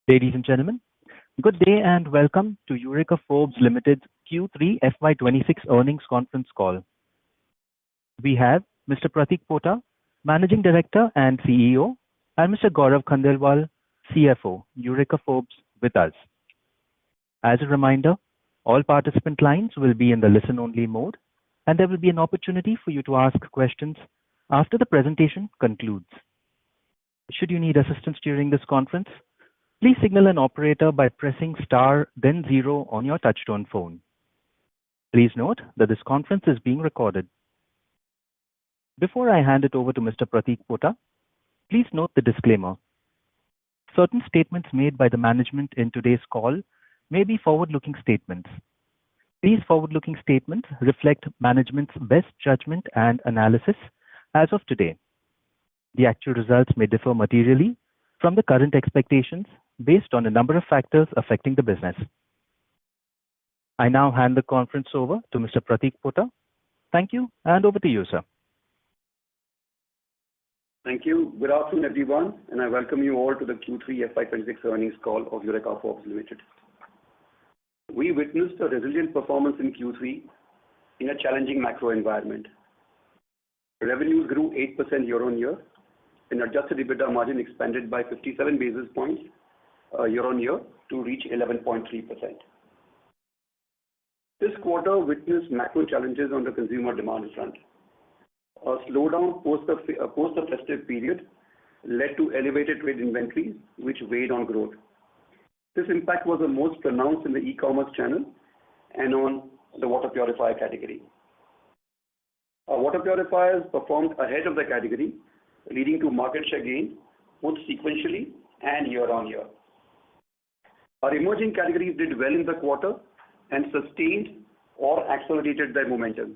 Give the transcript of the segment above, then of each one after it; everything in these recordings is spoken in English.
Ladies and gentlemen, good day and welcome to Eureka Forbes Ltd's Q3 FY26 earnings conference call. We have Mr. Pratik Pota, Managing Director and CEO, and Mr. Gaurav Khandelwal, CFO, Eureka Forbes, with us. As a reminder, all participant lines will be in the listen-only mode, and there will be an opportunity for you to ask questions after the presentation concludes. Should you need assistance during this conference, please signal an operator by pressing star then zero on your touchtone phone. Please note that this conference is being recorded. Before I hand it over to Mr. Pratik Pota, please note the disclaimer. Certain statements made by the management in today's call may be forward-looking statements. These forward-looking statements reflect management's best judgment and analysis as of today. The actual results may differ materially from the current expectations based on a number of factors affecting the business. I now hand the conference over to Mr. Pratik Pota. Thank you, and over to you, sir. Thank you. Good afternoon, everyone, and I welcome you all to the Q3 FY26 earnings call of Eureka Forbes Ltd. We witnessed a resilient performance in Q3 in a challenging macro environment. Revenues grew 8% year-on-year, and adjusted EBITDA margin expanded by 57 basis points year-on-year to reach 11.3%. This quarter witnessed macro challenges on the consumer demand front. A slowdown post the festive period led to elevated trade inventories, which weighed on growth. This impact was the most pronounced in the e-commerce channel and on the water purifier category. Our water purifiers performed ahead of the category, leading to market share gain both sequentially and year-on-year. Our emerging categories did well in the quarter and sustained or accelerated their momentum.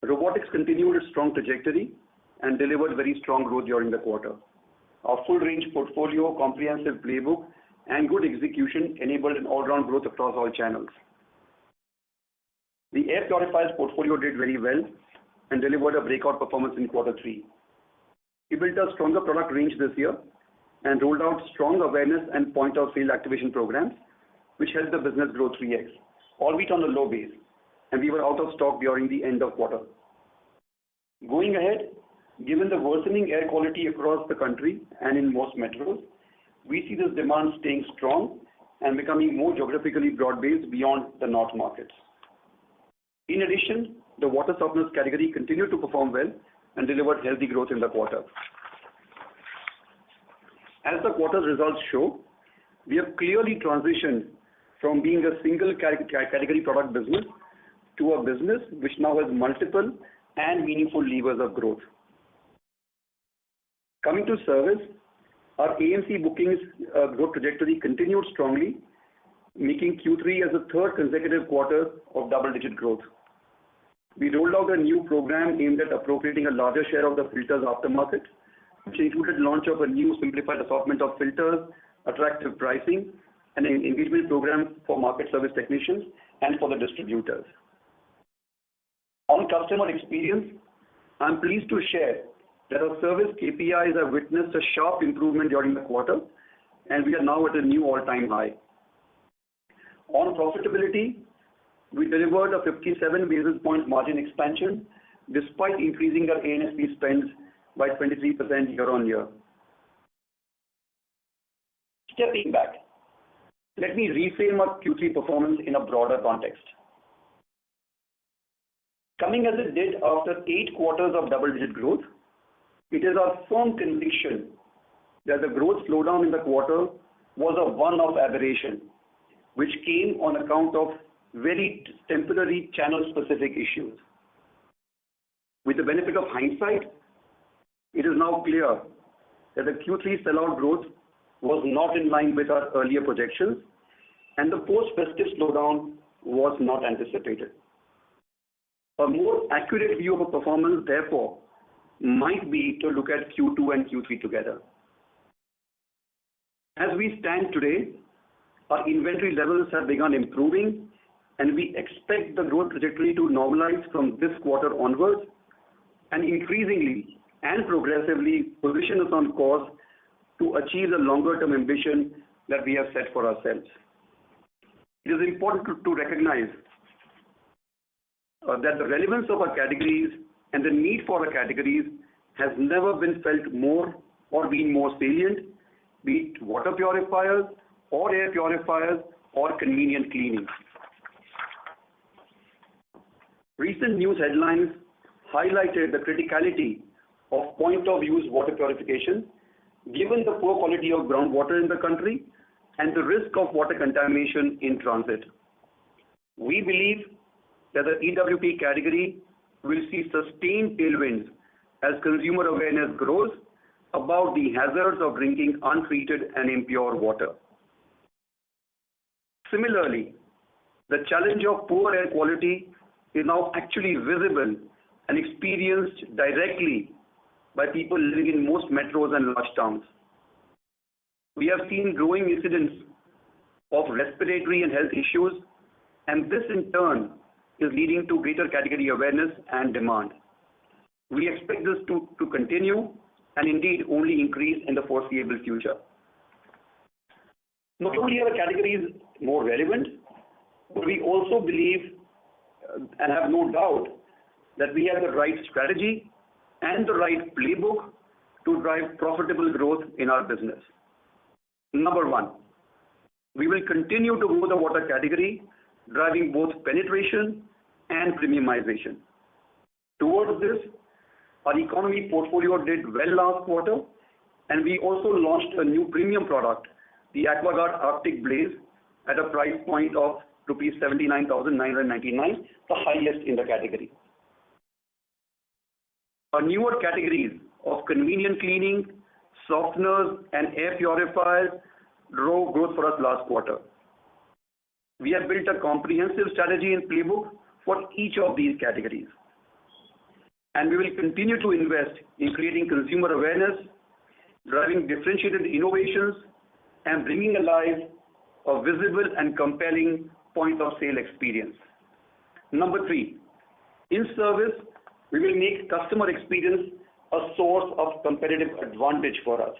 Robotics continued its strong trajectory and delivered very strong growth during the quarter. Our full range portfolio, comprehensive playbook, and good execution enabled an all-round growth across all channels. The air purifiers portfolio did very well and delivered a breakout performance in Q3. We built a stronger product range this year and rolled out strong awareness and point-of-sale activation programs, which helped the business grow 3x, albeit on a low base, and we were out of stock during the end of quarter. Going ahead, given the worsening air quality across the country and in most metros, we see this demand staying strong and becoming more geographically broad-based beyond the north markets. In addition, the water softeners category continued to perform well and delivered healthy growth in the quarter. As the quarter's results show, we have clearly transitioned from being a single category product business to a business which now has multiple and meaningful levers of growth. Coming to service, our AMC bookings growth trajectory continued strongly, making Q3 as the third consecutive quarter of double-digit growth. We rolled out a new program aimed at appropriating a larger share of the filters aftermarket, which included launch of a new simplified assortment of filters, attractive pricing, and an engagement program for market service technicians and for the distributors. On customer experience, I'm pleased to share that our service KPIs have witnessed a sharp improvement during the quarter, and we are now at a new all-time high. On profitability, we delivered a 57 basis point margin expansion despite increasing our A&SP spends by 23% year-on-year. Stepping back, let me reframe our Q3 performance in a broader context. Coming as it did after 8 quarters of double-digit growth, it is our firm conviction that the growth slowdown in the quarter was a one-off aberration, which came on account of very temporary channel-specific issues. With the benefit of hindsight, it is now clear that the Q3 sellout growth was not in line with our earlier projections, and the post-festive slowdown was not anticipated. A more accurate view of a performance, therefore, might be to look at Q2 and Q3 together. As we stand today, our inventory levels have begun improving, and we expect the growth trajectory to normalize from this quarter onwards and increasingly and progressively position us on course to achieve the longer-term ambition that we have set for ourselves. It is important to recognize that the relevance of our categories and the need for our categories has never been felt more or been more salient, be it water purifiers or air purifiers or convenient cleaning. Recent news headlines highlighted the criticality of point-of-use water purification, given the poor quality of groundwater in the country and the risk of water contamination in transit. We believe that the EWP category will see sustained tailwinds as consumer awareness grows about the hazards of drinking untreated and impure water. Similarly, the challenge of poor air quality is now actually visible and experienced directly by people living in most metros and large towns. We have seen growing incidents of respiratory and health issues, and this in turn is leading to greater category awareness and demand. We expect this to continue and indeed only increase in the foreseeable future. Not only are the categories more relevant, but we also believe and have no doubt that we have the right strategy and the right playbook to drive profitable growth in our business. Number one, we will continue to grow the water category, driving both penetration and premiumization. Towards this, our economy portfolio did well last quarter, and we also launched a new premium product, the AquaGuard Arctic Blaze, at a price point of rupees 79,999, the highest in the category. Our newer categories of convenient cleaning, softeners, and air purifiers drove growth for us last quarter. We have built a comprehensive strategy and playbook for each of these categories. And we will continue to invest in creating consumer awareness, driving differentiated innovations, and bringing alive a visible and compelling point of sale experience. Number three, in service, we will make customer experience a source of competitive advantage for us.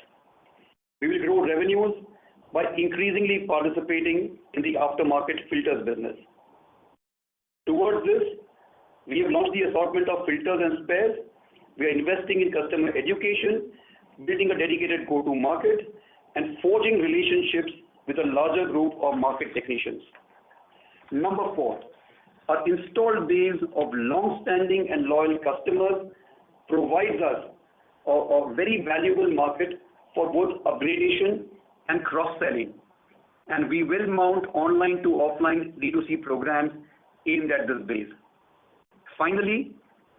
We will grow revenues by increasingly participating in the aftermarket filters business. Towards this, we have launched the assortment of filters and spares. We are investing in customer education, building a dedicated go-to market, and forging relationships with a larger group of market technicians. Number four, our installed base of long-standing and loyal customers provides us a very valuable market for both upgradation and cross-selling. And we will mount online to offline D2C programs aimed at this base. Finally,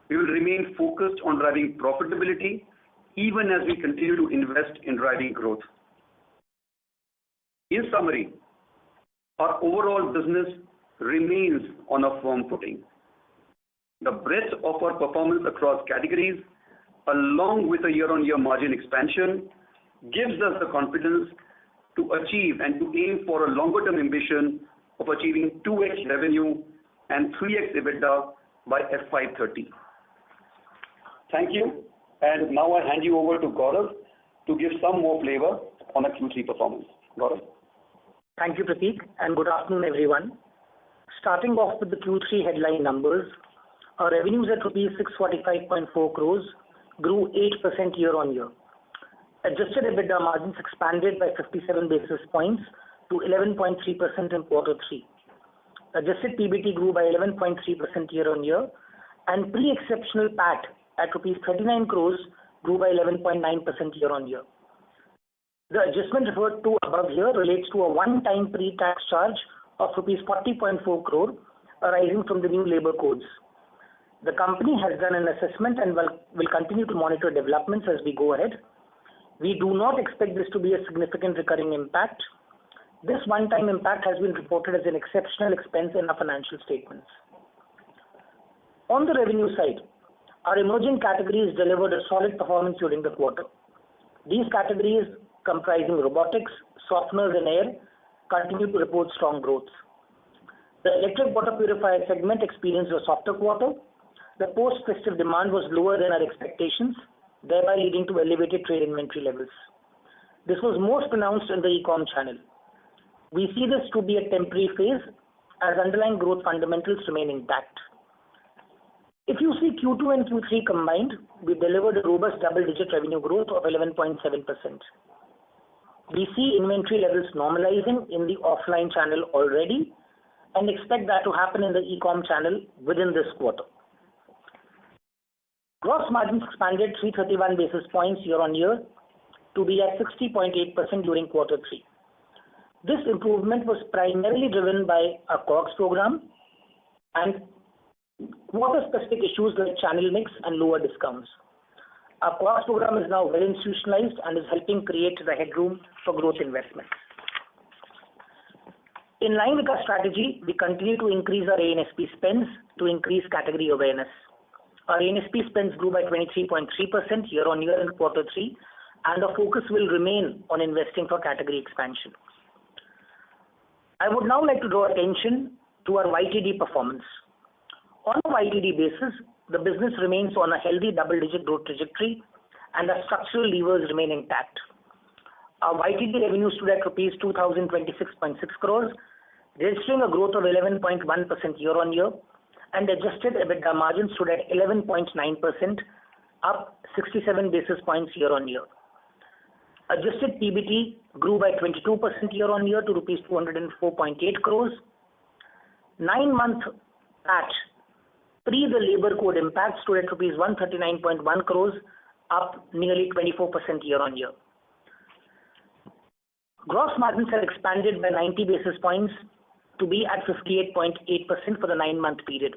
we will remain focused on driving profitability even as we continue to invest in driving growth. In summary, our overall business remains on a firm footing. The breadth of our performance across categories, along with a year-on-year margin expansion, gives us the confidence to achieve and to aim for a longer-term ambition of achieving 2x revenue and 3x EBITDA by FY30. Thank you, and now I hand you over to Gaurav to give some more flavor on our Q3 performance. Gaurav. Thank you, Prateek, and good afternoon, everyone. Starting off with the Q3 headline numbers, our revenues at rupees 645.4 crores grew 8% year-on-year. Adjusted EBITDA margins expanded by 57 basis points to 11.3% in quarter 3. Adjusted PBT grew by 11.3% year-on-year, and pre-exceptional PAT at rupees 39 crores grew by 11.9% year-on-year. The adjustment referred to above here relates to a one-time pre-tax charge of rupees 40.4 crore arising from the new labor codes. The company has done an assessment and will continue to monitor developments as we go ahead. We do not expect this to be a significant recurring impact. This one-time impact has been reported as an exceptional expense in our financial statements. On the revenue side, our emerging categories delivered a solid performance during the quarter. These categories, comprising robotics, softeners and air, continue to report strong growth. The electric water purifier segment experienced a softer quarter. The post-festive demand was lower than our expectations, thereby leading to elevated trade inventory levels. This was most pronounced in the e-com channel. We see this to be a temporary phase as underlying growth fundamentals remain intact. If you see Q2 and Q3 combined, we delivered a robust double-digit revenue growth of 11.7%. We see inventory levels normalizing in the offline channel already and expect that to happen in the e-com channel within this quarter. Gross margins expanded 331 basis points year-on-year to be at 60.8% during quarter 3. This improvement was primarily driven by a COGS program and quarter-specific issues like channel mix and lower discounts. Our COGS program is now well institutionalized and is helping create the headroom for growth investments. In line with our strategy, we continue to increase our A&SP spends to increase category awareness. Our A&SP spends grew by 23.3% year-on-year in quarter 3, and our focus will remain on investing for category expansion. I would now like to draw attention to our YTD performance. On a YTD basis, the business remains on a healthy double-digit growth trajectory and our structural levers remain intact. Our YTD revenue stood at rupees 2,026.6 crores, registering a growth of 11.1% year-on-year, and adjusted EBITDA margin stood at 11.9%, up 67 basis points year-on-year. Adjusted PBT grew by 22% year-on-year to rupees 204.8 crores. 9-month PAT pre the labor code impact stood at rupees 139.1 crores, up nearly 24% year-on-year. Gross margins have expanded by 90 basis points to be at 58.8% for the 9-month period.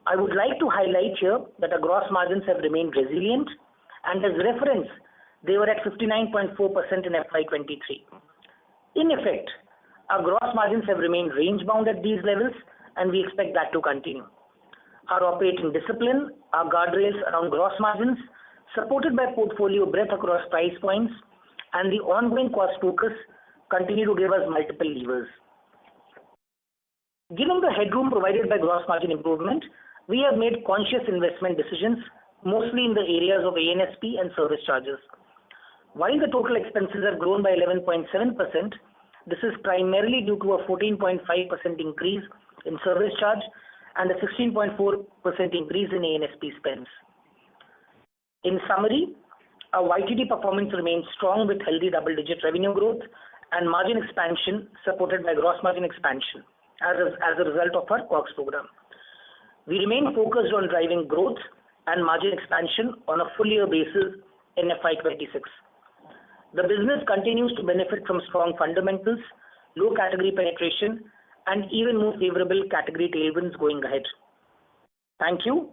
I would like to highlight here that our gross margins have remained resilient, and as reference, they were at 59.4% in FY23. In effect, our gross margins have remained range-bound at these levels, and we expect that to continue. Our operating discipline, our guardrails around gross margins, supported by portfolio breadth across price points, and the ongoing cost focus continue to give us multiple levers. Given the headroom provided by gross margin improvement, we have made conscious investment decisions, mostly in the areas of A&SP and service charges. While the total expenses have grown by 11.7%, this is primarily due to a 14.5% increase in service charge and a 16.4% increase in A&SP spends. In summary, our YTD performance remains strong with healthy double-digit revenue growth and margin expansion supported by gross margin expansion as a result of our COGS program. We remain focused on driving growth and margin expansion on a full year basis in FY26. The business continues to benefit from strong fundamentals, low category penetration, and even more favorable category tailwinds going ahead. Thank you.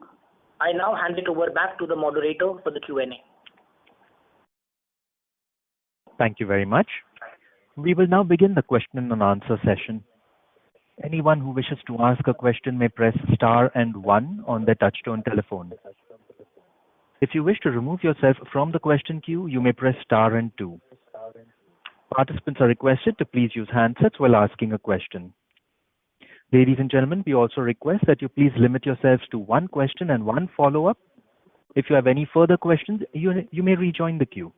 I now hand it over back to the moderator for the Q&A. Thank you very much. We will now begin the question and answer session. Anyone who wishes to ask a question may press star and 1 on their touchtone telephone. If you wish to remove yourself from the question queue, you may press star and 2. Participants are requested to please use handsets while asking a question. Ladies and gentlemen, we also request that you please limit yourselves to 1 question and 1 follow-up. If you have any further questions, you may rejoin the queue.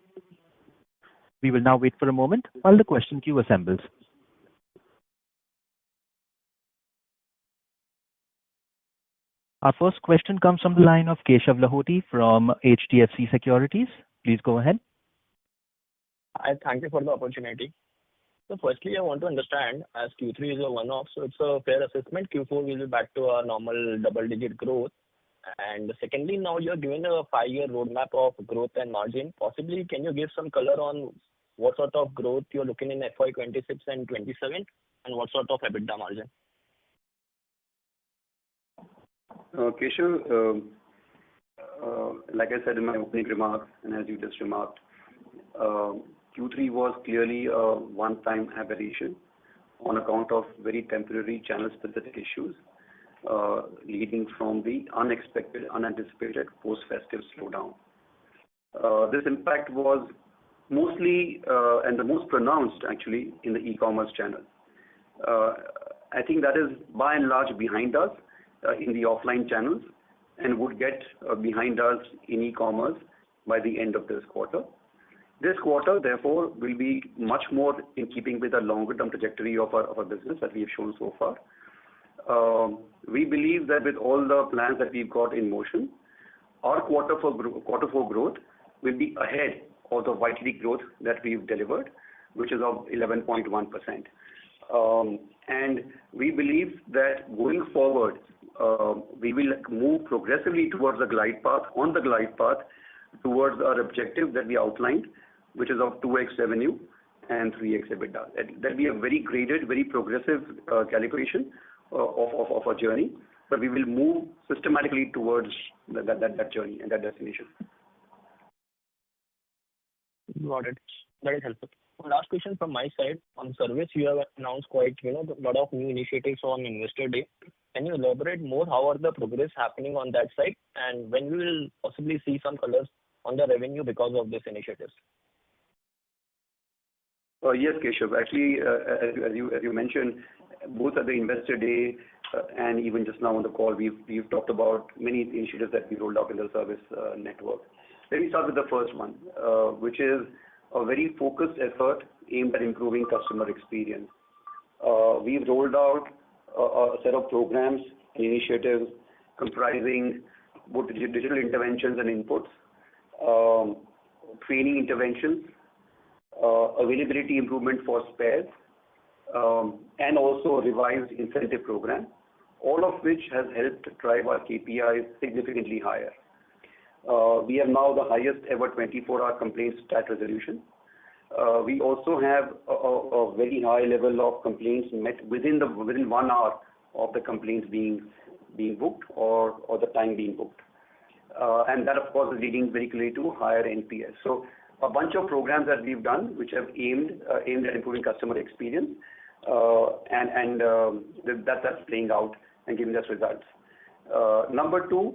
We will now wait for a moment while the question queue assembles. Our first question comes from the line of Keshav Lahoti from HDFC Securities. Please go ahead. I thank you for the opportunity. So firstly, I want to understand, as Q3 is a one-off, so it's a fair assessment. Q4 will be back to our normal double-digit growth. And secondly, now you're given a 5-year roadmap of growth and margin. Possibly, can you give some color on what sort of growth you're looking in FY26 and 27, and what sort of EBITDA margin? Keshav, like I said in my opening remarks, and as you just remarked, Q3 was clearly a one-time aberration on account of very temporary channel-specific issues leading from the unanticipated post-festive slowdown. This impact was mostly and the most pronounced actually in the e-commerce channel. I think that is by and large behind us in the offline channels and would get behind us in e-commerce by the end of this quarter. This quarter, therefore, will be much more in keeping with the longer-term trajectory of our business that we have shown so far. We believe that with all the plans that we've got in motion, our quarter four growth will be ahead of the YTD growth that we've delivered, which is of 11.1%. And we believe that going forward, we will move progressively towards the glide path, towards our objective that we outlined, which is of 2x revenue and 3x EBITDA. That'll be a very graded, very progressive calibration of our journey, but we will move systematically towards that journey and that destination. Got it. That is helpful. Last question from my side. On service, you have announced quite, a lot of new initiatives on Investor Day. Can you elaborate more? How are the progress happening on that side, and when we will possibly see some colors on the revenue because of these initiatives? Yes, Keshav. Actually, as you mentioned, both at the Investor Day and even just now on the call, we've talked about many initiatives that we rolled out in the service network. Let me start with the first one, which is a very focused effort aimed at improving customer experience. We've rolled out a set of programs and initiatives comprising both digital interventions and inputs, training interventions, availability improvement for spares, and also a revised incentive program, all of which has helped drive our KPIs significantly higher. We have now the highest ever 24-hour complaint stat resolution. We also have a very high level of complaints met within 1 hour of the complaints being booked or the time being booked. And that, of course, is leading very clearly to higher NPS. So a bunch of programs that we've done which have aimed at improving customer experience, and that's playing out and giving us results. Number two,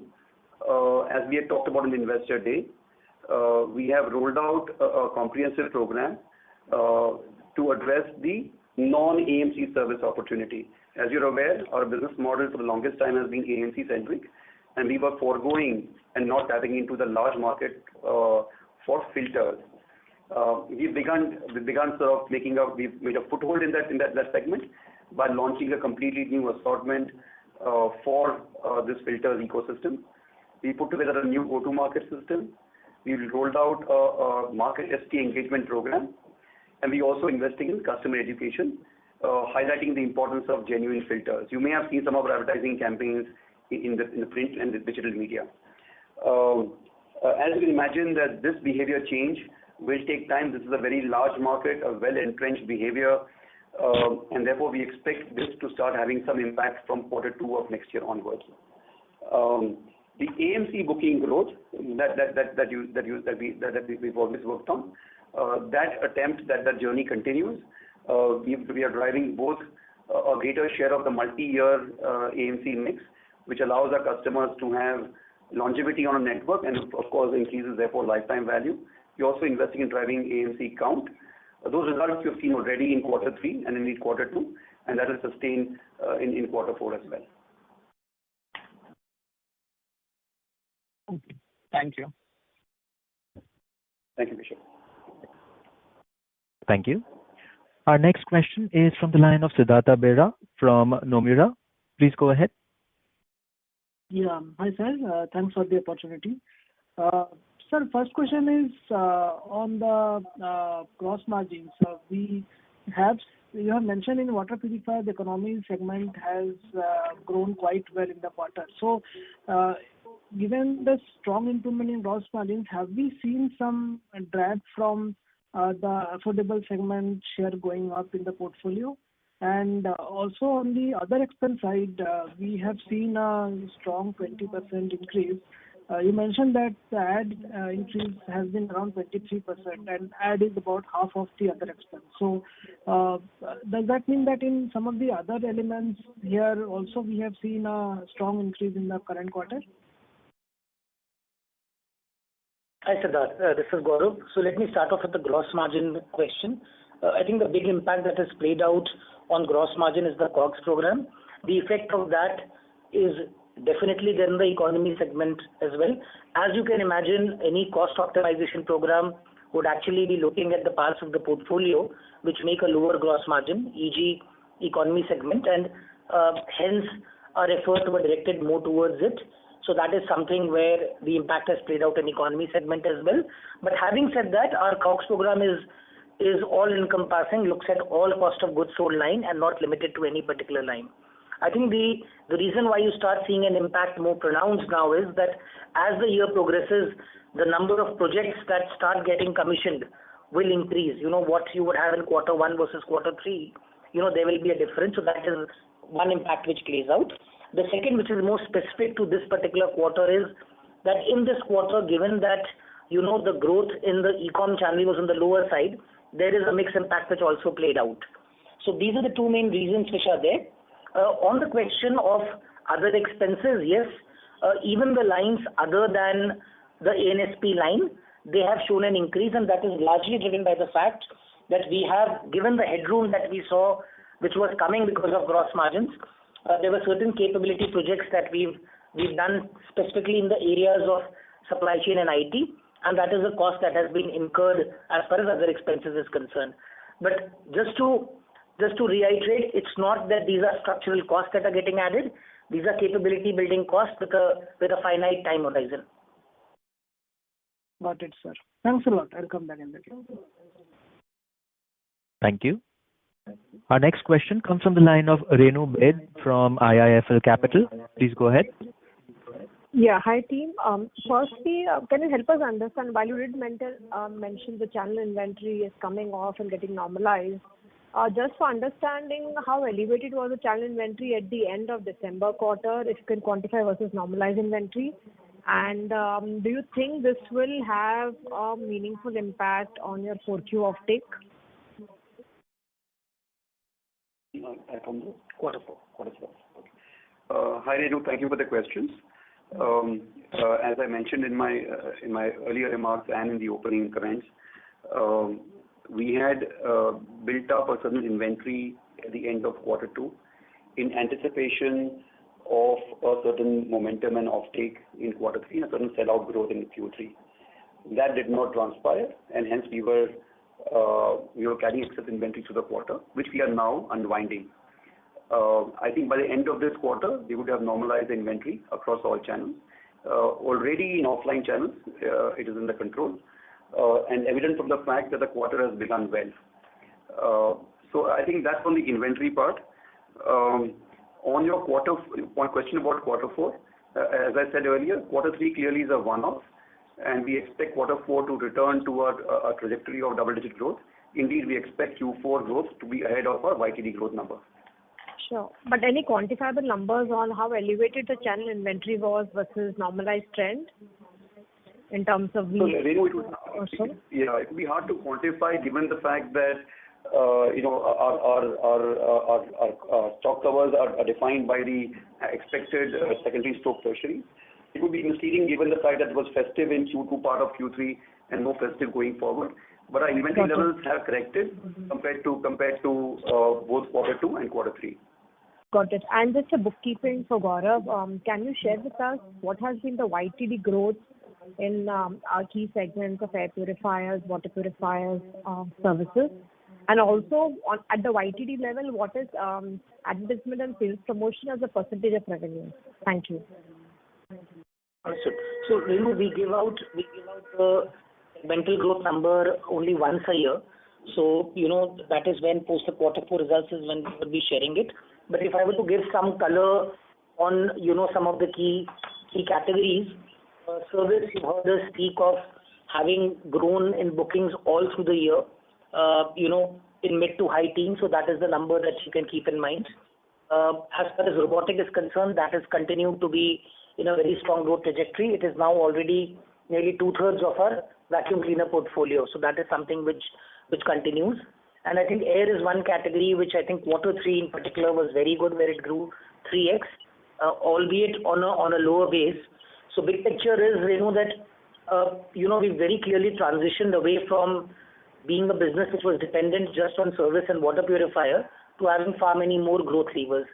as we had talked about in the Investor Day, we have rolled out a comprehensive program to address the non-AMC service opportunity. As you're aware, our business model for the longest time has been AMC centric, and we were foregoing and not tapping into the large market for filters. We've made a foothold in that segment by launching a completely new assortment for this filters ecosystem. We put together a new go-to-market system. We rolled out a market ST engagement program, and we also investing in customer education, highlighting the importance of genuine filters. You may have seen some of our advertising campaigns in the print and the digital media. As you can imagine, that this behavior change will take time. This is a very large market, a well-entrenched behavior, and therefore we expect this to start having some impact from Q2 of next year onwards. The AMC booking growth that we've always worked on, that journey continues. We are driving both a greater share of the multi-year AMC mix, which allows our customers to have longevity on a network and of course increases therefore lifetime value. We're also investing in driving AMC count. Those results you have seen already in Q3 and in Q2, and that will sustain in Q4 as well. Okay. Thank you. Thank you, Vishal. Thank you. Our next question is from the line of Siddhartha Bera from Nomura. Please go ahead. Yeah. Hi, sir. Thanks for the opportunity. Sir, first question is on the gross margins. You have mentioned in water purifier, the economy segment has grown quite well in the quarter. So, given the strong improvement in gross margins, have we seen some drag from the affordable segment share going up in the portfolio? And also on the other expense side, we have seen a strong 20% increase. You mentioned that the ad increase has been around 23%, and ad is about half of the other expense. So, does that mean that in some of the other elements here also we have seen a strong increase in the current quarter? Hi, Siddharth. This is Gaurav. So let me start off with the gross margin question. I think the big impact that has played out on gross margin is the COGS program. The effect of that is definitely there in the economy segment as well. As you can imagine, any cost optimization program would actually be looking at the parts of the portfolio which make a lower gross margin, e.g. economy segment, and hence our efforts were directed more towards it. So that is something where the impact has played out in economy segment as well. But having said that, our COGS program is all encompassing, looks at all cost of goods sold line and not limited to any particular line. I think the reason why you start seeing an impact more pronounced now is that as the year progresses, the number of projects that start getting commissioned will increase. What you would have in quarter 1 versus quarter 3, there will be a difference. So that is one impact which plays out. The second, which is more specific to this particular quarter, is that in this quarter, given that the growth in the e-com channel was on the lower side, there is a mixed impact which also played out. So these are the two main reasons which are there. On the question of other expenses, yes, even the lines other than the ANSP line, they have shown an increase, and that is largely driven by the fact that we have, given the headroom that we saw, which was coming because of gross margins, there were certain capability projects that we've done specifically in the areas of supply chain and IT, and that is a cost that has been incurred as far as other expenses is concerned. But just to reiterate, it's not that these are structural costs that are getting added. These are capability building costs with a finite time horizon. Got it, sir. Thanks a lot. I'll come back in the queue. Thank you. Our next question comes from the line of Renu Baid from IIFL Capital. Please go ahead. Yeah, hi team. Firstly, can you help us understand, while you did mention the channel inventory is coming off and getting normalized, just for understanding how elevated was the channel inventory at the end of December quarter, if you can quantify versus normalized inventory, and do you think this will have a meaningful impact on your 4Q offtake? Quarter four. Okay. Hi Renu, thank you for the questions. As I mentioned in my earlier remarks and in the opening comments, we had built up a certain inventory at the end of quarter 2 in anticipation of a certain momentum and offtake in quarter 3 and a certain sell-out growth in Q3. That did not transpire, and hence we were carrying excess inventory through the quarter, which we are now unwinding. I think by the end of this quarter, we would have normalized the inventory across all channels. Already in offline channels, it is under control, and evident from the fact that the quarter has begun well. So I think that's on the inventory part. On your question about quarter 4, as I said earlier, quarter 3 clearly is a one-off, and we expect quarter 4 to return to a trajectory of double-digit growth. Indeed, we expect Q4 growth to be ahead of our YTD growth number. Sure. But any quantifiable numbers on how elevated the channel inventory was versus normalized trend in terms of the... So, Renu, it would be hard to quantify given the fact that our stock covers are defined by the expected secondary stock tertiary. It would be misleading given the fact that it was festive in Q2 part of Q3 and no festive going forward. But our inventory levels have corrected compared to both quarter 2 and quarter 3. Got it. And just a bookkeeping for Gaurav, can you share with us what has been the YTD growth in our key segments of air purifiers, water purifiers, services? And also at the YTD level, what is advertisement and sales promotion as a percentage of revenue? Thank you. So Renu, we give out the mental growth number only once a year. So, that is when post the quarter 4 results is when we will be sharing it. But if I were to give some color on, some of the key categories, service, you heard us speak of having grown in bookings all through the year, in mid to high teens. So that is the number that you can keep in mind. As far as robotic is concerned, that has continued to be in a very strong growth trajectory. It is now already nearly 2/3 of our vacuum cleaner portfolio. So that is something which continues. And I think air is one category which I think quarter 3 in particular was very good, where it grew 3x, albeit on a lower base. So big picture is, Renu, that we very clearly transitioned away from being a business which was dependent just on service and water purifier to having far many more growth levers.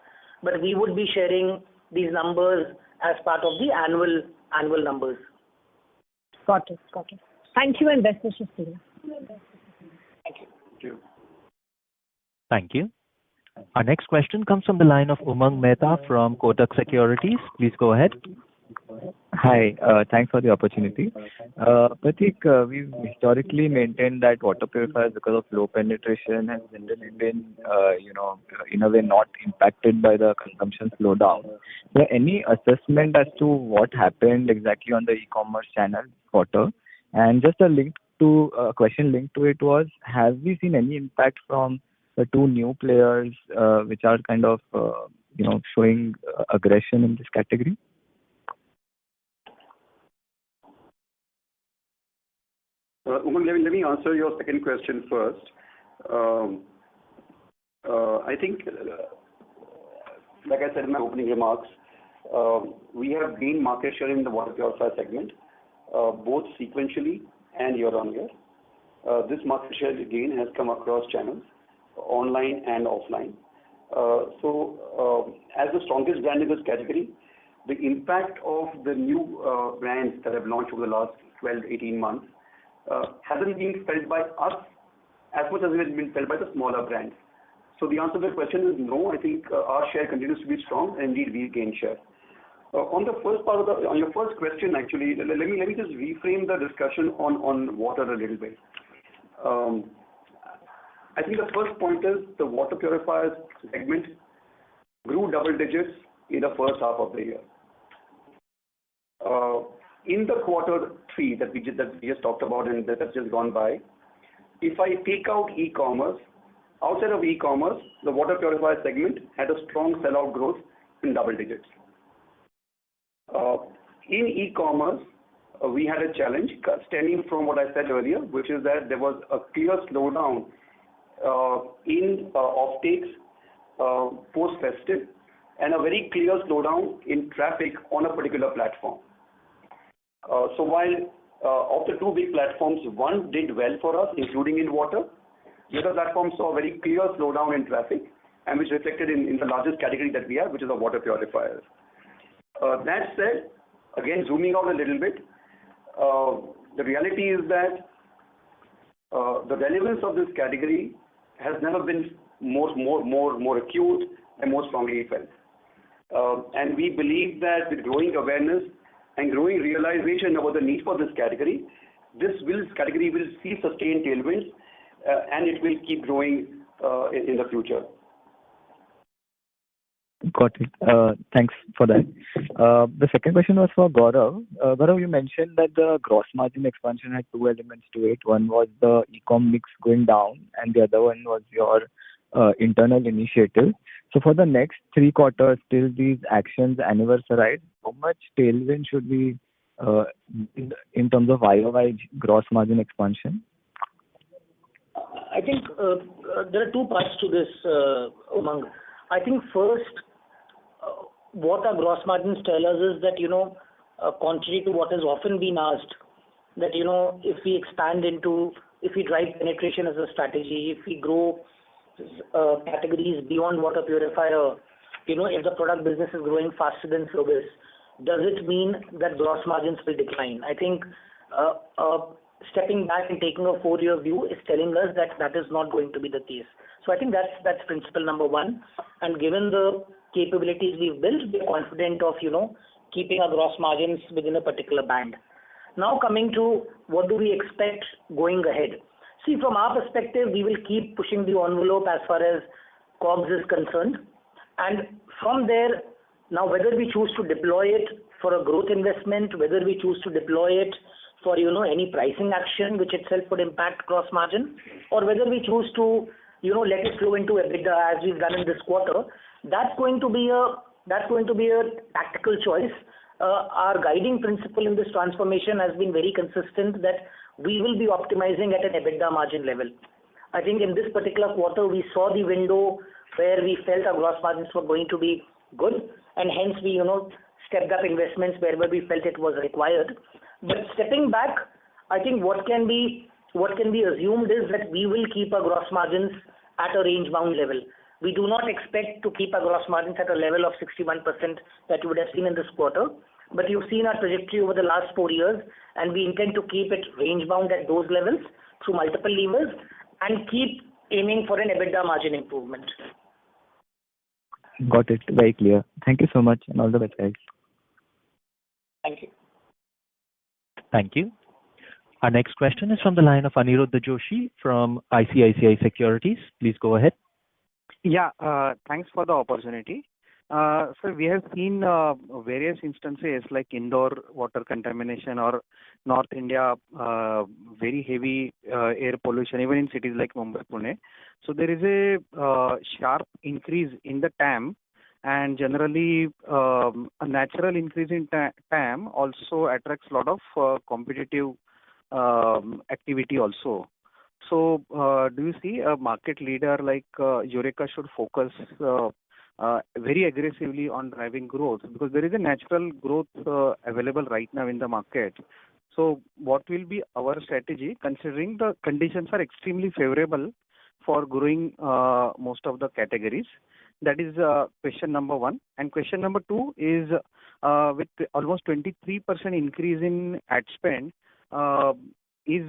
But we would be sharing these numbers as part of the annual numbers. Got it. Thank you and best wishes to you. Thank you. Thank you. Thank you. Our next question comes from the line of Umang Mehta from Kotak Securities. Please go ahead. Hi, thanks for the opportunity. Pratik, we've historically maintained that water purifiers, because of low penetration, has generally been, in a way not impacted by the consumption slowdown. So any assessment as to what happened exactly on the e-commerce channel quarter? And just a question linked to it was, have we seen any impact from the two new players which are kind of, showing aggression in this category? Umang, let me answer your second question first. I think, like I said in my opening remarks, we have gained market share in the water purifier segment, both sequentially and year on year. This market share gain has come across channels, online and offline. As the strongest brand in this category, the impact of the new brands that have launched over the last 12 to 18 months hasn't been felt by us as much as it has been felt by the smaller brands. So the answer to the question is no. I think our share continues to be strong, and indeed we gain share. On the first part on your first question, actually, let me just reframe the discussion on water a little bit. I think the first point is the water purifiers segment grew double digits in the first half of the year. In the quarter 3 that we just talked about and that has just gone by, if I take out e-commerce, outside of e-commerce, the water purifier segment had a strong sell-out growth in double digits. In e-commerce, we had a challenge stemming from what I said earlier, which is that there was a clear slowdown in offtakes post-festive and a very clear slowdown in traffic on a particular platform. So while of the two big platforms, one did well for us, including in water, the other platform saw a very clear slowdown in traffic, and which reflected in the largest category that we have, which is the water purifiers. That said, again zooming out a little bit, the reality is that the relevance of this category has never been more acute and more strongly felt. And we believe that with growing awareness and growing realization about the need for this category, this category will see sustained tailwinds, and it will keep growing in the future. Got it. Thanks for that. The second question was for Gaurav. Gaurav, you mentioned that the gross margin expansion had two elements to it. One was the e-com mix going down, and the other one was your internal initiative. So for the next 3 quarters, till these actions anniversarize, how much tailwind should we in terms of YOY gross margin expansion? I think there are two parts to this, Umang. I think first, what our gross margins tell us is that, contrary to what has often been asked, that, if we expand if we drive penetration as a strategy, if we grow categories beyond water purifier, if the product business is growing faster than service, does it mean that gross margins will decline? I think stepping back and taking a 4-year view is telling us that that is not going to be the case. So I think that's principle number one. And given the capabilities we've built, we're confident of, keeping our gross margins within a particular band. Now coming to what do we expect going ahead? See, from our perspective, we will keep pushing the envelope as far as COGS is concerned. And from there, now whether we choose to deploy it for a growth investment, whether we choose to deploy it for, any pricing action, which itself would impact gross margin, or whether we choose to, let it flow into EBITDA as we've done in this quarter, that's going to be a tactical choice. Our guiding principle in this transformation has been very consistent that we will be optimizing at an EBITDA margin level. I think in this particular quarter, we saw the window where we felt our gross margins were going to be good, and hence we, stepped up investments wherever we felt it was required. But stepping back, I think what can be assumed is that we will keep our gross margins at a range-bound level. We do not expect to keep our gross margins at a level of 61% that you would have seen in this quarter. But you've seen our trajectory over the last 4 years, and we intend to keep it range-bound at those levels through multiple levers and keep aiming for an EBITDA margin improvement. Got it. Very clear. Thank you so much, and all the best, guys. Thank you. Thank you. Our next question is from the line of Aniruddha Joshi from ICICI Securities. Please go ahead. Yeah, thanks for the opportunity. So we have seen various instances like Indore water contamination or North India very heavy air pollution, even in cities like Mumbai, Pune. So there is a sharp increase in the TAM, and generally a natural increase in TAM also attracts a lot of competitive activity also. So do you see a market leader like Eureka should focus very aggressively on driving growth, because there is a natural growth available right now in the market? So what will be our strategy considering the conditions are extremely favorable for growing most of the categories? That is question number one. And question number two is with almost 23% increase in ad spend, is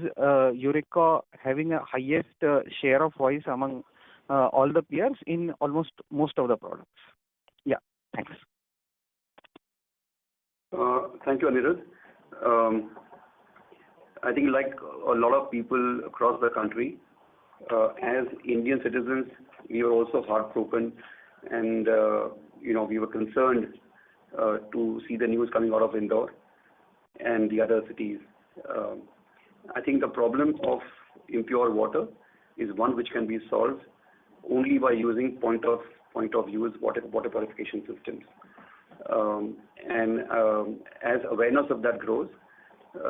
Eureka having a highest share of voice among all the peers in almost most of the products? Yeah, thanks. Thank you, Anirudh. I think like a lot of people across the country, as Indian citizens, we were also heartbroken, and we were concerned to see the news coming out of Indore and the other cities. I think the problem of impure water is one which can be solved only by using point of use water purification systems. As awareness of that grows,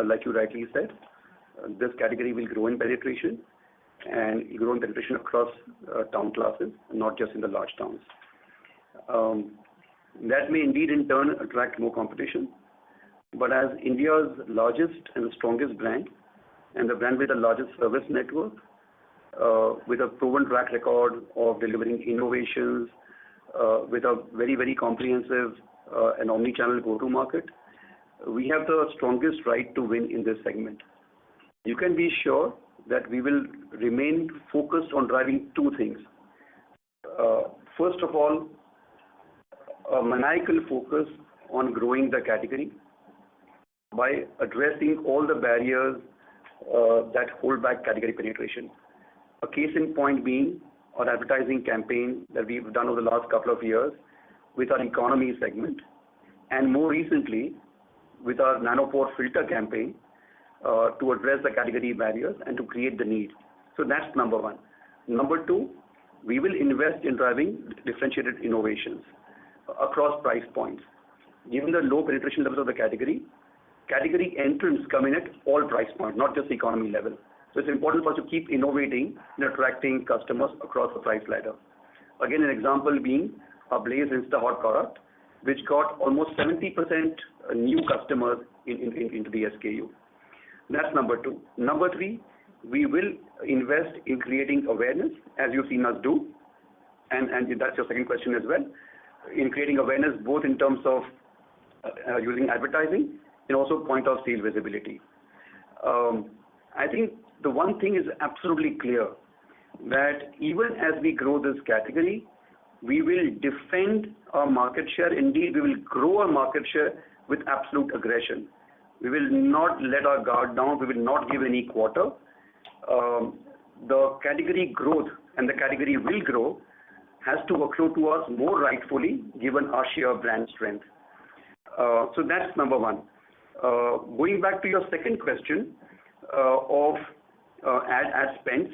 like you rightly said, this category will grow in penetration and grow in penetration across town classes, not just in the large towns. That may indeed in turn attract more competition, but as India's largest and the strongest brand, and the brand with the largest service network, with a proven track record of delivering innovations, with a very, very comprehensive and omni-channel go-to-market, we have the strongest right to win in this segment. You can be sure that we will remain focused on driving two things. First of all, a maniacal focus on growing the category by addressing all the barriers that hold back category penetration. A case in point being our advertising campaign that we've done over the last couple of years with our economy segment, and more recently with our nanopore filter campaign to address the category barriers and to create the need. So that's number one. Number two, we will invest in driving differentiated innovations across price points. Given the low penetration levels of the category entrants come in at all price points, not just economy level. So it's important for us to keep innovating and attracting customers across the price ladder. Again, an example being our Blaze Insta Hot product, which got almost 70% new customers into the SKU. That's number two. Number three, we will invest in creating awareness, as you've seen us do, and that's your second question as well, in creating awareness both in terms of using advertising and also point of sale visibility. I think the one thing is absolutely clear, that even as we grow this category, we will defend our market share. Indeed, we will grow our market share with absolute aggression. We will not let our guard down. We will not give any quarter. The category growth, and the category will grow, has to accrue to us more rightfully given our sheer brand strength. So that's number one. Going back to your second question of ad spends,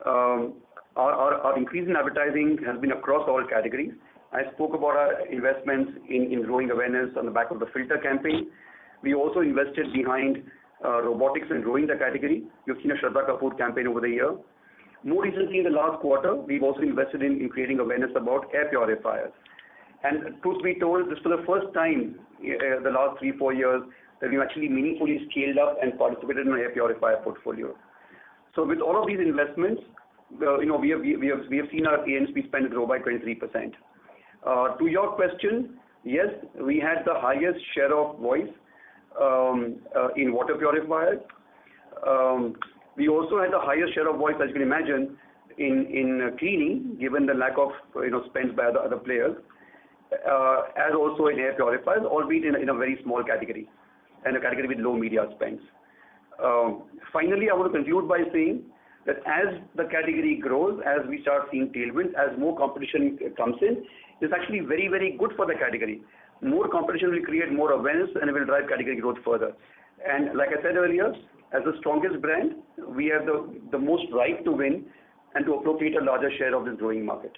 our increase in advertising has been across all categories. I spoke about our investments in growing awareness on the back of the filter campaign. We also invested behind robotics and growing the category. You've seen a Shraddha Kapoor campaign over the year. More recently, in the last quarter, we've also invested in creating awareness about air purifiers. And truth be told, this was the first time the last 3-4 years that we've actually meaningfully scaled up and participated in an air purifier portfolio. So with all of these investments, we have seen our A&P spend grow by 23%. To your question, yes, we had the highest share of voice in water purifiers. We also had the highest share of voice, as you can imagine, in cleaning, given the lack of spends by other players, as also in air purifiers, albeit in a very small category, and a category with low media spends. Finally, I want to conclude by saying that as the category grows, as we start seeing tailwinds, as more competition comes in, it's actually very, very good for the category. More competition will create more awareness and it will drive category growth further. And like I said earlier, as the strongest brand, we have the most right to win and to appropriate a larger share of this growing market.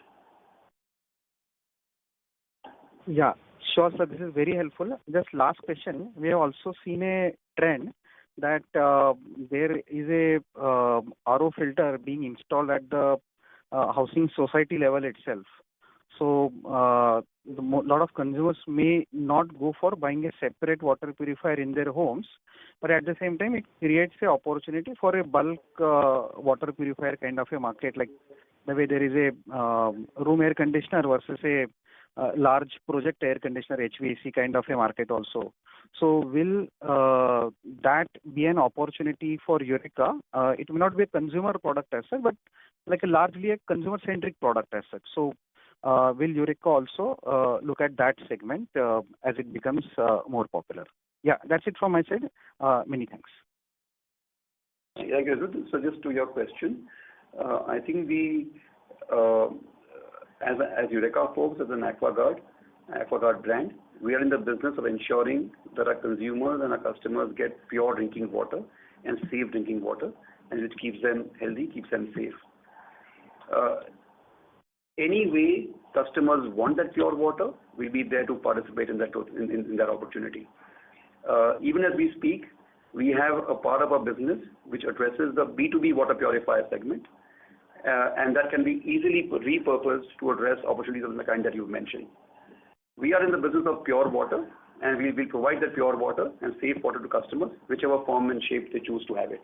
Yeah, sure, sir. This is very helpful. Just last question. We have also seen a trend that there is a RO filter being installed at the housing society level itself. So lot of consumers may not go for buying a separate water purifier in their homes, but at the same time it creates an opportunity for a bulk water purifier kind of a market, like the way there is a room air conditioner versus a large project air conditioner HVAC kind of a market also. So will that be an opportunity for Eureka? It may not be a consumer product as such, but like largely a consumer centric product as such. So will Eureka also look at that segment as it becomes more popular? Yeah, that's it from my side. Many thanks. Yeah, so just to your question, I think we, as Eureka Forbes, as an AquaGuard brand, we are in the business of ensuring that our consumers and our customers get pure drinking water and safe drinking water, and which keeps them healthy, keeps them safe. Any way customers want that pure water, we'll be there to participate in that opportunity. Even as we speak, we have a part of our business which addresses the B2B water purifier segment, and that can be easily repurposed to address opportunities of the kind that you've mentioned. We are in the business of pure water, and we will provide that pure water and safe water to customers, whichever form and shape they choose to have it.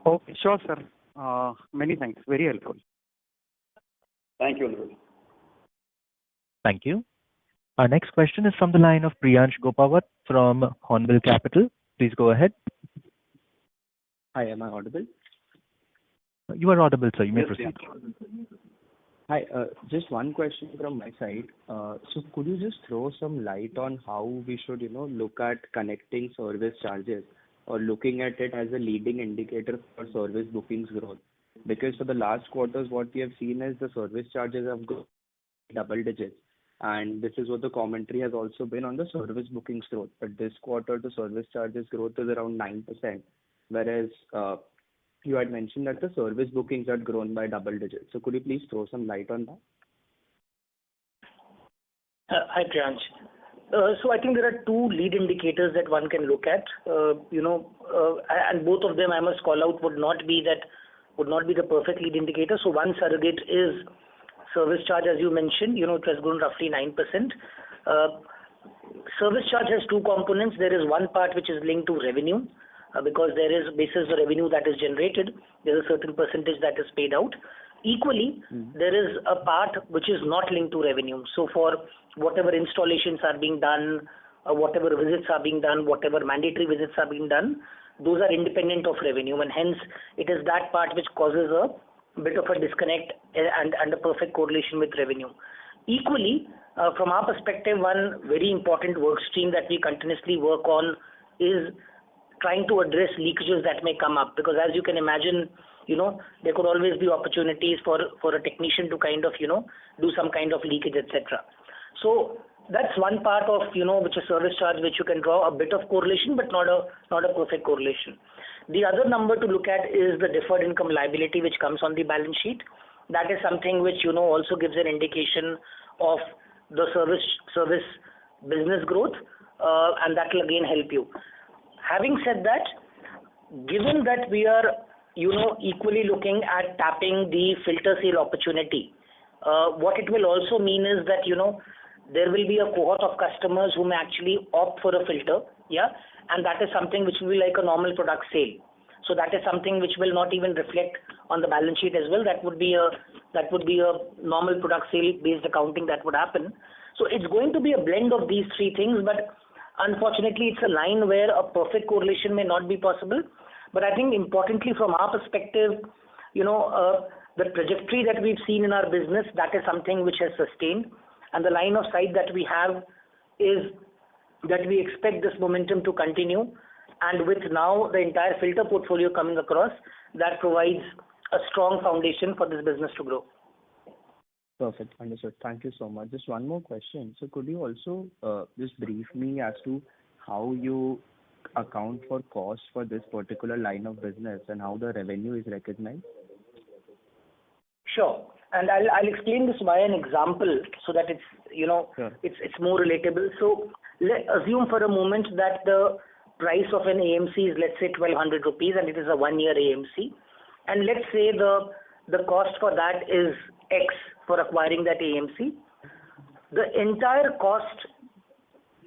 Okay, sure, sir. Many thanks. Very helpful. Thank you, Oliver. Thank you. Our next question is from the line of Priyansh Gopawat from Hornbill Capital. Please go ahead. Hi, am I audible? You are audible, sir. You may proceed. Hi, just one question from my side. So could you just throw some light on how we should, look at connecting service charges or looking at it as a leading indicator for service bookings growth? Because for the last quarters, what we have seen is the service charges have grown double digits. And this is what the commentary has also been on the service bookings growth. But this quarter, the service charges growth is around 9%, whereas you had mentioned that the service bookings had grown by double digits. So could you please throw some light on that? Hi, Priyansh. So I think there are two lead indicators that one can look at, and both of them I must call out would not be the perfect lead indicator. So one surrogate is service charge, as you mentioned, it has grown roughly 9%. Service charge has two components. There is one part which is linked to revenue, because there is basis the revenue that is generated, there is a certain percentage that is paid out. Equally, there is a part which is not linked to revenue. So for whatever installations are being done, whatever visits are being done, whatever mandatory visits are being done, those are independent of revenue, and hence it is that part which causes a bit of a disconnect and a perfect correlation with revenue. Equally, from our perspective, one very important work stream that we continuously work on is trying to address leakages that may come up, because as you can imagine, there could always be opportunities for a technician to kind of, do some kind of leakage, etc. So that's one part of, which is service charge, which you can draw a bit of correlation, but not a perfect correlation. The other number to look at is the deferred income liability, which comes on the balance sheet. That is something which, also gives an indication of the service business growth, and that will again help you. Having said that, given that we are, equally looking at tapping the filter sale opportunity, what it will also mean is that, there will be a cohort of customers who may actually opt for a filter, and that is something which will be like a normal product sale. So that is something which will not even reflect on the balance sheet as well. That would be a normal product sale based accounting that would happen. So it's going to be a blend of these three things, but Unfortunately, it's a line where a perfect correlation may not be possible. But I think importantly from our perspective, the trajectory that we've seen in our business, that is something which has sustained. And the line of sight that we have is that we expect this momentum to continue. And with now the entire filter portfolio coming across, that provides a strong foundation for this business to grow. Perfect. Understood. Thank you so much. Just one more question. So could you also just brief me as to how you account for cost for this particular line of business and how the revenue is recognized? Sure. And I'll explain this via an example so that it's, Sure. it's more relatable. So let's assume for a moment that the price of an AMC is, let's say, 1,200 rupees, and it is a 1-year AMC. And let's say the cost for that is X for acquiring that AMC. The entire cost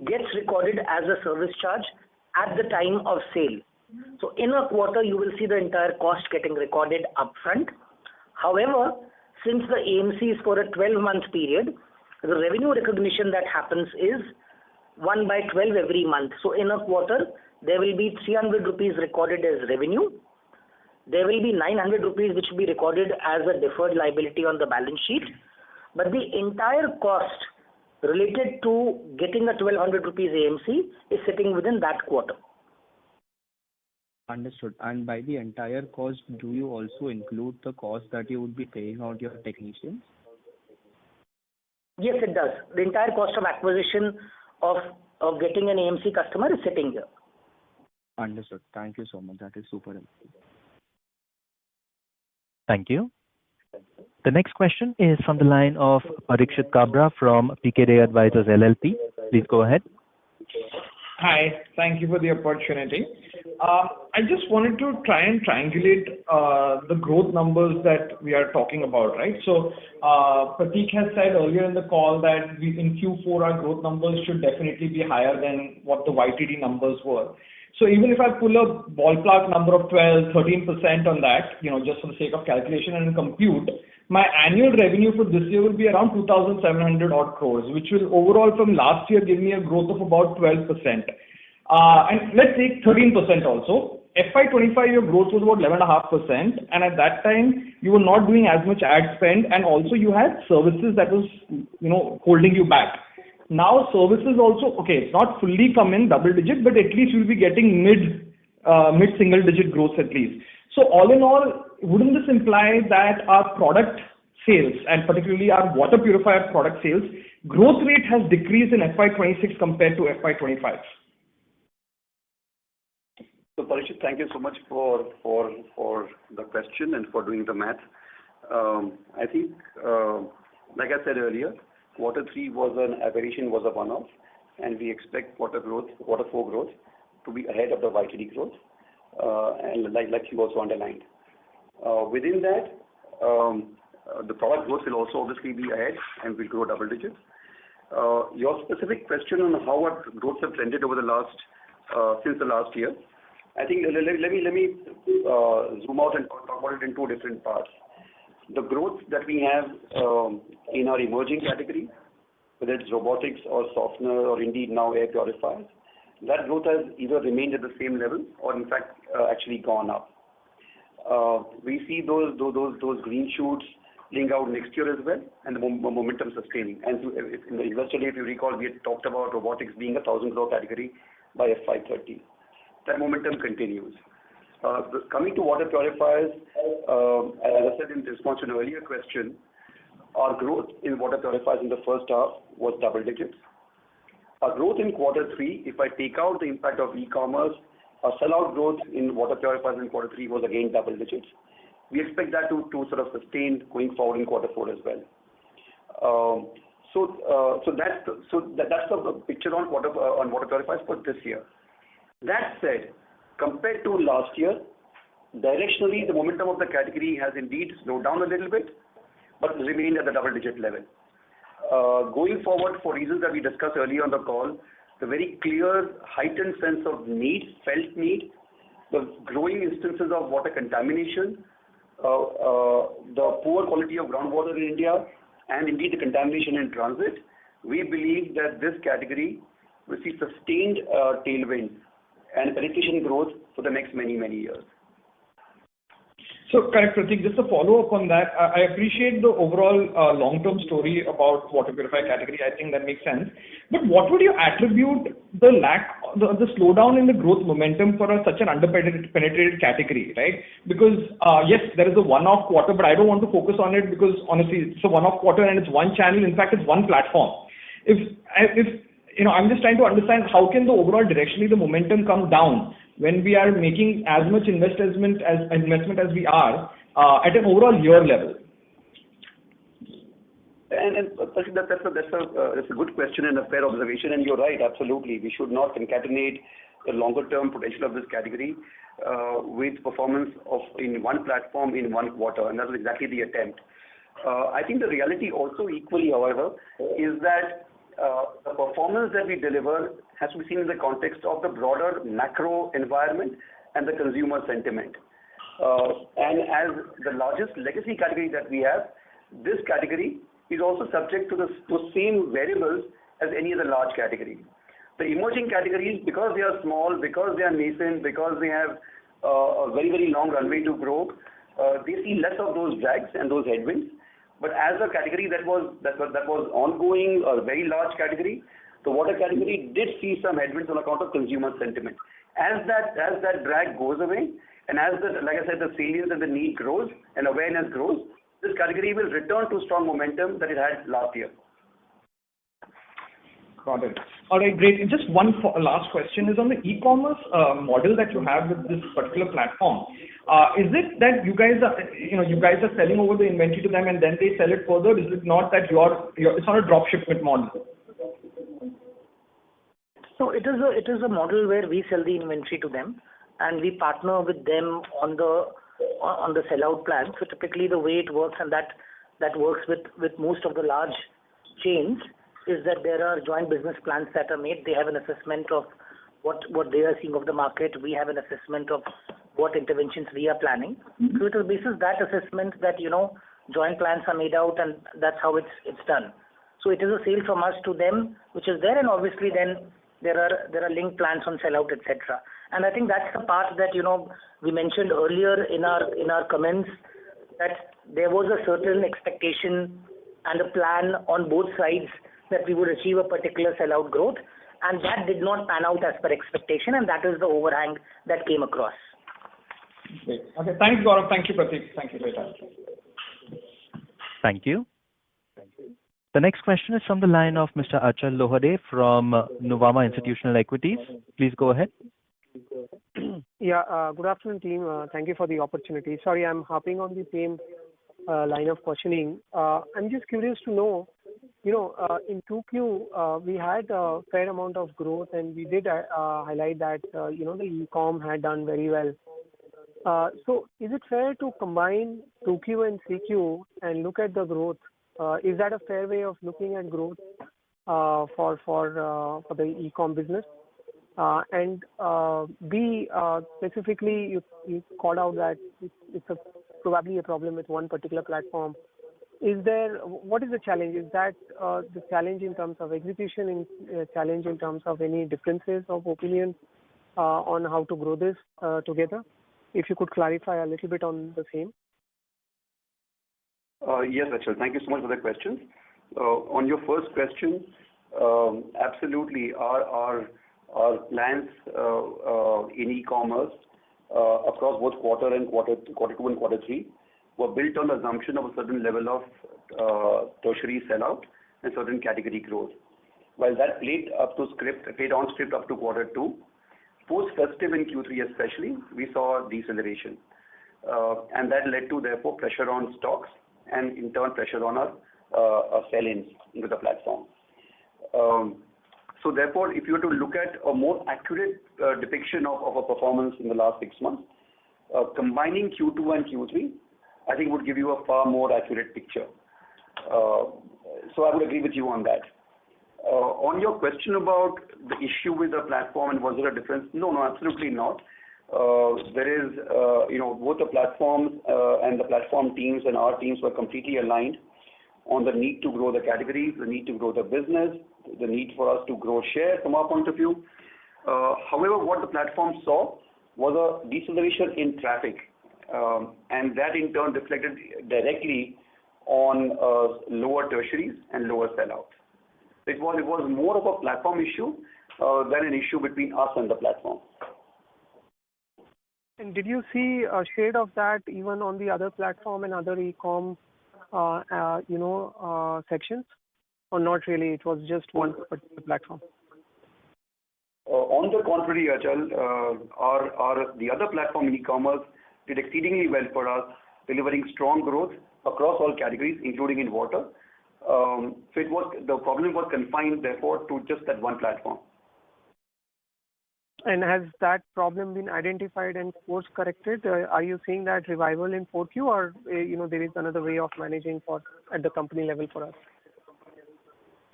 gets recorded as a service charge at the time of sale. So in a quarter, you will see the entire cost getting recorded upfront. However, since the AMC is for a 12-month period, the revenue recognition that happens is 1 by 12 every month. So in a quarter, there will be 300 rupees recorded as revenue. There will be 900 rupees which will be recorded as a deferred liability on the balance sheet. But the entire cost related to getting a 1,200 rupees AMC is sitting within that quarter. Understood. And by the entire cost, do you also include the cost that you would be paying out your technicians? Yes, it does. The entire cost of acquisition of getting an AMC customer is sitting here. Understood. Thank you so much. That is super helpful. Thank you. The next question is from the line of Parikshit Kabra from PKD Advisors LLP. Please go ahead. Hi, thank you for the opportunity. I just wanted to try and triangulate the growth numbers that we are talking about, right? So Prateek has said earlier in the call that in Q4 our growth numbers should definitely be higher than what the YTD numbers were. So even if I pull a ballpark number of 12-13% on that, just for the sake of calculation and compute, my annual revenue for this year will be around 2,700 odd crores, which will overall from last year give me a growth of about 12%. And let's take 13% also. FY25 your growth was about 11.5%, and at that time you were not doing as much ad spend, and also you had services that was holding you back. Now services also, it's not fully come in double digit, but at least you'll be getting mid single digit growth at least. So all in all, wouldn't this imply that our product sales, and particularly our water purifier product sales, growth rate has decreased in FY26 compared to FY25? So Parikshit, thank you so much for the question and for doing the math. I think, like I said earlier, quarter 3 was an aberration, was a one-off, and we expect quarter 4 growth to be ahead of the YTD growth, and like you also underlined. Within that, the product growth will also obviously be ahead and will grow double digits. Your specific question on how our growths have trended over since the last year, I think let me zoom out and talk about it in two different parts. The growth that we have in our emerging category, whether it's robotics or softener or indeed now air purifiers, that growth has either remained at the same level or in fact actually gone up. We see those green shoots playing out next year as well, and the momentum sustaining. And in the investor day, if you recall, we had talked about robotics being a 1,000 crore category by FY30. That momentum continues. Coming to water purifiers, as I said in response to an earlier question, our growth in water purifiers in the first half was double digits. Our growth in quarter 3, if I take out the impact of e-commerce, our sell-out growth in water purifiers in quarter 3 was again double digits. We expect that to sort of sustain going forward in quarter 4 as well. So that's the picture on water purifiers for this year. That said, compared to last year, directionally the momentum of the category has indeed slowed down a little bit, but remained at the double-digit level. Going forward, for reasons that we discussed earlier on the call, the very clear heightened sense of need, felt need, the growing instances of water contamination, the poor quality of groundwater in India, and indeed the contamination in transit, we believe that this category will see sustained tailwind and penetration growth for the next many years. So correct, Pratik. Just a follow-up on that. I appreciate the overall long-term story about water purifier category. I think that makes sense. But what would you attribute the slowdown in the growth momentum for such an underpenetrated category, right? Because yes, there is a one-off quarter, but I don't want to focus on it because honestly, it's a one-off quarter and it's one channel. In fact, it's one platform. If I'm just trying to understand how can the overall directionally the momentum come down when we are making as much investment as we are at an overall year level. And that's a good question and a fair observation, and you're right, absolutely. We should not concatenate the longer term potential of this category with performance in one platform in one quarter, and that was exactly the attempt. I think the reality also equally, however, is that the performance that we deliver has to be seen in the context of the broader macro environment and the consumer sentiment. And as the largest legacy category that we have, this category is also subject to the same variables as any other large category. The emerging categories, because they are small, because they are nascent, because they have a very long runway to grow, they see less of those drags and those headwinds. But as a category that was ongoing, a very large category, the water category did see some headwinds on account of consumer sentiment. As that drag goes away, and as like I said, the salience and the need grows and awareness grows, this category will return to strong momentum that it had last year. Got it. All right, great. And just one last question is on the e-commerce model that you have with this particular platform. Is it that you guys are selling over the inventory to them and then they sell it further? Is it not that it's not a drop shipment model? So it is a model where we sell the inventory to them and we partner with them on the sellout plan. So typically the way it works, and that works with most of the large chains, is that there are joint business plans that are made. They have an assessment of what they are seeing of the market. We have an assessment of what interventions we are planning. So it is basis that assessment that joint plans are made out, and that's how it's done. So it is a sale from us to them, which is there, and obviously then there are linked plans on sellout, etc. And I think that's the part that we mentioned earlier in our comments, that there was a certain expectation and a plan on both sides that we would achieve a particular sellout growth, and that did not pan out as per expectation, and that is the overhang that came across. Great. Okay, thanks Gaurav. Thank you Pratik. Thank you for your time. Thank you. The next question is from the line of Mr. Achal Lohade from Nuvama Institutional Equities. Please go ahead. Yeah, good afternoon team. Thank you for the opportunity. Sorry, I'm hopping on the same line of questioning. I'm just curious to know, in 2Q, we had a fair amount of growth, and we did highlight that, the e-com had done very well. So is it fair to combine 2Q and 3Q and look at the growth? Is that a fair way of looking at growth for the e-com business? And B, specifically, you called out that it's probably a problem with one particular platform. What is the challenge? Is that the challenge in terms of execution, challenge in terms of any differences of opinion on how to grow this together? If you could clarify a little bit on the same. Yes, Achal. Thank you so much for the question. On your first question, absolutely, our plans in e-commerce across both quarter 2 and quarter 3 were built on the assumption of a certain level of tertiary sellout and certain category growth. While that played on script up to quarter 2, post-festive in Q3 especially, we saw deceleration. And that led to, therefore, pressure on stocks and in turn pressure on our sell-ins into the platform. So therefore, if you were to look at a more accurate depiction of a performance in the last 6 months, combining Q2 and Q3, I think would give you a far more accurate picture. So I would agree with you on that. On your question about the issue with the platform and was there a difference? No, absolutely not. There is, both the platforms and the platform teams and our teams were completely aligned on the need to grow the categories, the need to grow the business, the need for us to grow share from our point of view. However, what the platform saw was a deceleration in traffic, and that in turn reflected directly on lower tertiaries and lower sellouts. It was more of a platform issue than an issue between us and the platform. And did you see a shade of that even on the other platform and other e-com, sections, or not really? It was just one particular platform. On the contrary, Achal, the other platform in e-commerce did exceedingly well for us, delivering strong growth across all categories, including in water. So the problem was confined, therefore, to just that one platform. And has that problem been identified and course corrected? Are you seeing that revival in 4Q, or there is another way of managing at the company level for us?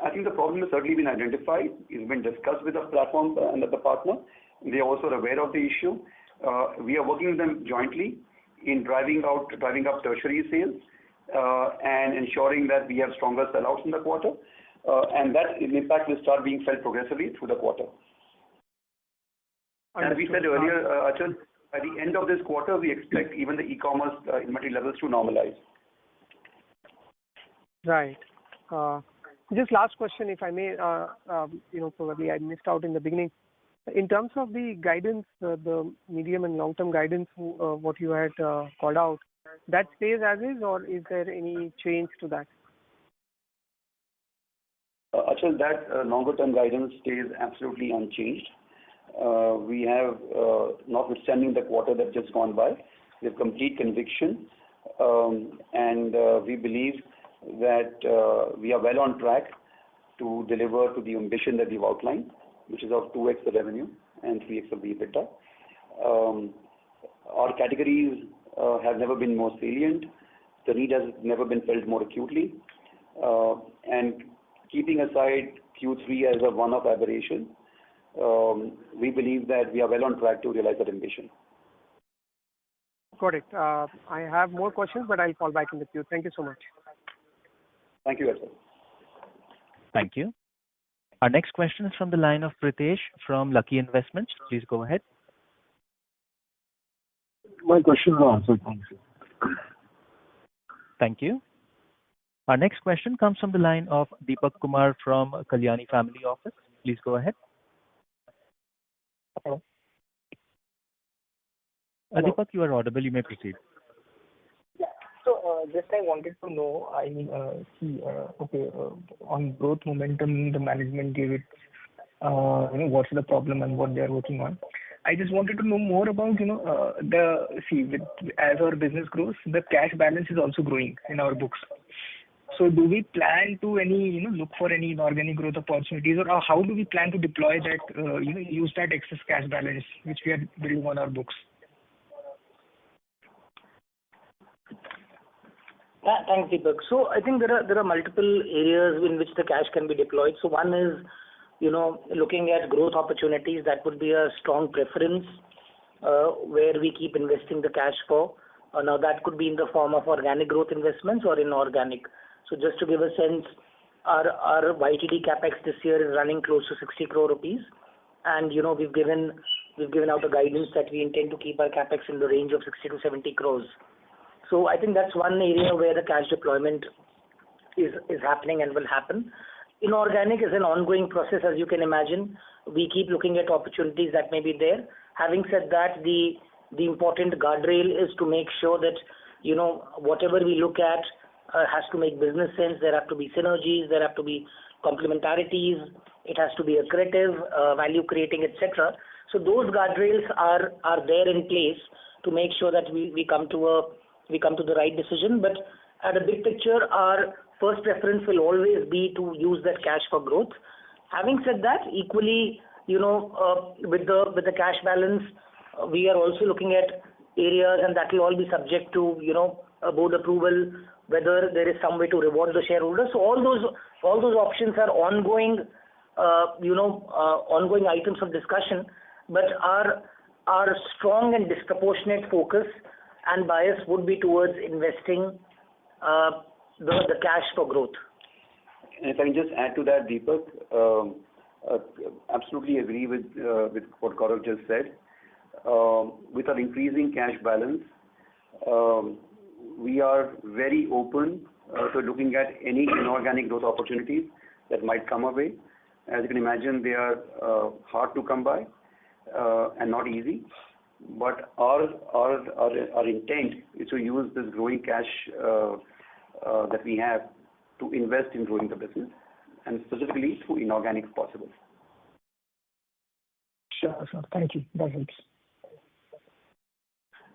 I think the problem has certainly been identified. It's been discussed with the platform and the partner. They are also aware of the issue. We are working with them jointly in driving up tertiary sales and ensuring that we have stronger sellouts in the quarter. And that impact will start being felt progressively through the quarter. As we said earlier, Achal, by the end of this quarter, we expect even the e-commerce inventory levels to normalize. Right. Just last question, if I may, probably I missed out in the beginning. In terms of the guidance, the medium and long-term guidance, what you had called out, that stays as is, or is there any change to that? Achal, that longer-term guidance stays absolutely unchanged. We have, notwithstanding the quarter that just gone by, we have complete conviction, and we believe that we are well on track to deliver to the ambition that we've outlined, which is of 2x the revenue and 3x of the EBITDA. Our categories have never been more salient. The need has never been felt more acutely. And keeping aside Q3 as a one-off aberration, we believe that we are well on track to realize that ambition. Got it. I have more questions, but I'll fall back in the queue. Thank you so much. Thank you, Achal. Thank you. Our next question is from the line of Pritesh from Lucky Investments. Please go ahead. My question is answered. Thank you. Thank you. Our next question comes from the line of Deepak Kumar from Kalyani Family Office. Please go ahead. Hello. Deepak, you are audible. You may proceed. Yeah. So just I wanted to know, on growth momentum, the management gave it, what's the problem and what they are working on. I just wanted to know more about, as our business grows, the cash balance is also growing in our books. So do we plan to look for any inorganic growth opportunities, or how do we plan to deploy that, use that excess cash balance which we are building on our books? Thanks, Deepak. So I think there are multiple areas in which the cash can be deployed. So one is, looking at growth opportunities. That would be a strong preference where we keep investing the cash for. Now that could be in the form of organic growth investments or inorganic. So just to give a sense, our YTD capex this year is running close to 60 crore rupees, and we've given out a guidance that we intend to keep our capex in the range of 60 to 70 crores. So I think that's one area where the cash deployment is happening and will happen. Inorganic is an ongoing process, as you can imagine. We keep looking at opportunities that may be there. Having said that, the important guardrail is to make sure that whatever we look at has to make business sense. There have to be synergies, there have to be complementarities, it has to be accretive, value creating, etc. So those guardrails are there in place to make sure that we come to the right decision. But at a big picture, our first preference will always be to use that cash for growth. Having said that, equally, with the cash balance, we are also looking at areas, and that will all be subject to a board approval, whether there is some way to reward the shareholders. So all those options are ongoing items of discussion. But our strong and disproportionate focus and bias would be towards investing the cash for growth. And if I can just add to that, Deepak, absolutely agree with what Gaurav just said. With our increasing cash balance, we are very open to looking at any inorganic growth opportunities that might come our way. As you can imagine, they are hard to come by and not easy. But our intent is to use this growing cash that we have to invest in growing the business, and specifically through inorganic if possible. Sure, sir. Thank you. That helps.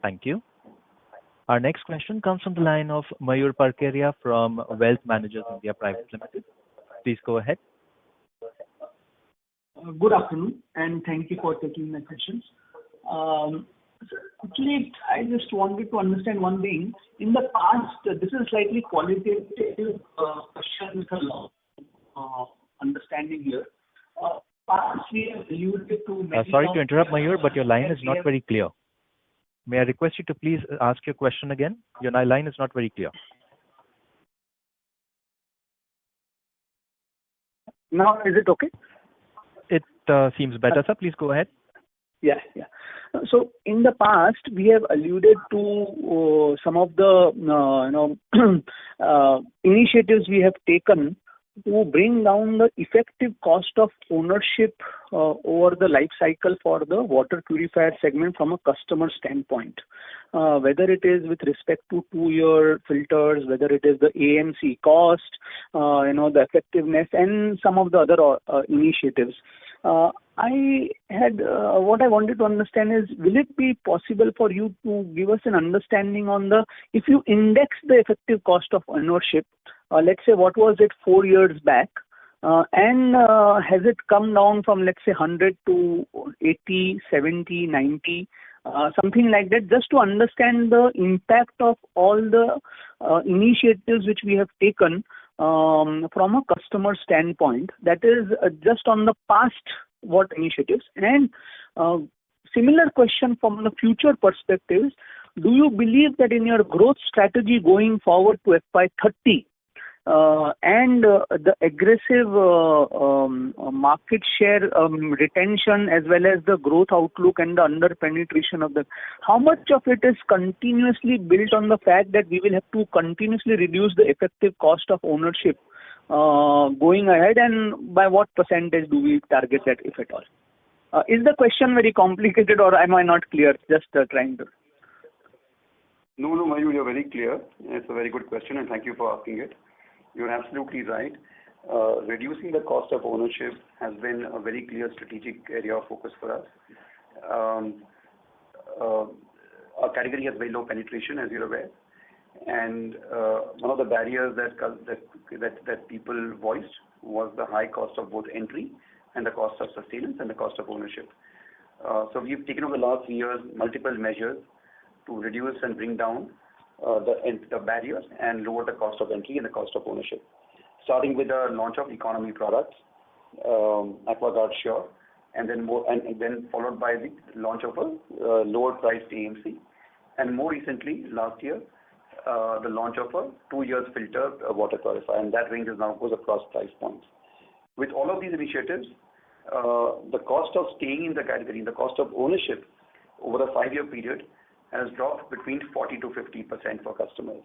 Thank you. Our next question comes from the line of Mayur Parkeria from Wealth Managers India Private Limited. Please go ahead. Good afternoon, and thank you for taking my questions. Actually, I just wanted to understand one thing. In the past, this is slightly qualitative question with a lot of understanding here. Past we have alluded to. Sorry to interrupt, Mayur, but your line is not very clear. May I request you to please ask your question again? Your line is not very clear. Now, is it okay? It seems better, sir. Please go ahead. Yeah. So in the past, we have alluded to some of the initiatives we have taken to bring down the effective cost of ownership over the life cycle for the water purifier segment from a customer standpoint. Whether it is with respect to 2-year filters, whether it is the AMC cost, the effectiveness, and some of the other initiatives. What I wanted to understand is, will it be possible for you to give us an understanding on if you index the effective cost of ownership, let's say what was it 4 years back, and has it come down from, let's say, 100 to 80, 70, 90, something like that, just to understand the impact of all the initiatives which we have taken from a customer standpoint. That is just on the past what initiatives. And similar question from the future perspectives, do you believe that in your growth strategy going forward to FY30 and the aggressive market share retention as well as the growth outlook and the under penetration of how much of it is continuously built on the fact that we will have to continuously reduce the effective cost of ownership going ahead, and by what percentage do we target that, if at all? Is the question very complicated, or am I not clear? Just trying to. No, Mayur, you're very clear. It's a very good question, and thank you for asking it. You're absolutely right. Reducing the cost of ownership has been a very clear strategic area of focus for us. Our category has very low penetration, as you're aware, and one of the barriers that people voiced was the high cost of both entry and the cost of sustenance and the cost of ownership. So we've taken over the last few years multiple measures to reduce and bring down the barriers and lower the cost of entry and the cost of ownership. Starting with the launch of economy products, AquaGuard Sure, and then followed by the launch of a lower priced AMC, and more recently last year the launch of a 2 years filter water purifier, and that range now goes across price points. With all of these initiatives, the cost of staying in the category, the cost of ownership over a 5-year period has dropped between 40 to 50% for customers.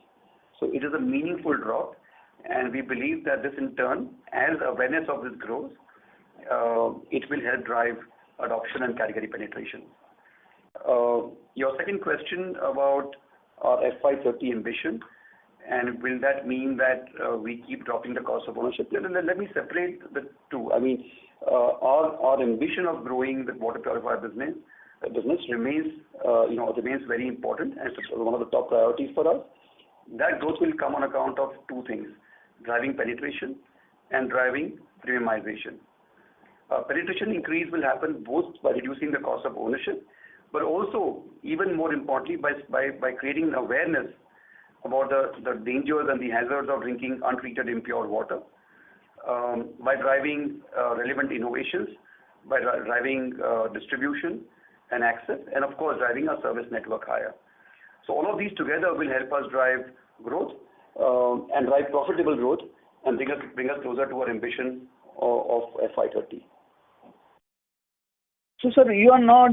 So it is a meaningful drop, and we believe that this in turn, as awareness of this grows, it will help drive adoption and category penetration. Your second question about our FY30 ambition, and will that mean that we keep dropping the cost of ownership? Let me separate the two. I mean, our ambition of growing the water purifier business remains very important, and it's one of the top priorities for us. That growth will come on account of two things: driving penetration and driving premiumization. Penetration increase will happen both by reducing the cost of ownership, but also, even more importantly, by creating awareness about the dangers and the hazards of drinking untreated impure water, by driving relevant innovations, by driving distribution and access, and of course driving our service network higher. So all of these together will help us drive growth and drive profitable growth and bring us closer to our ambition of FY30. So, sir, you are not,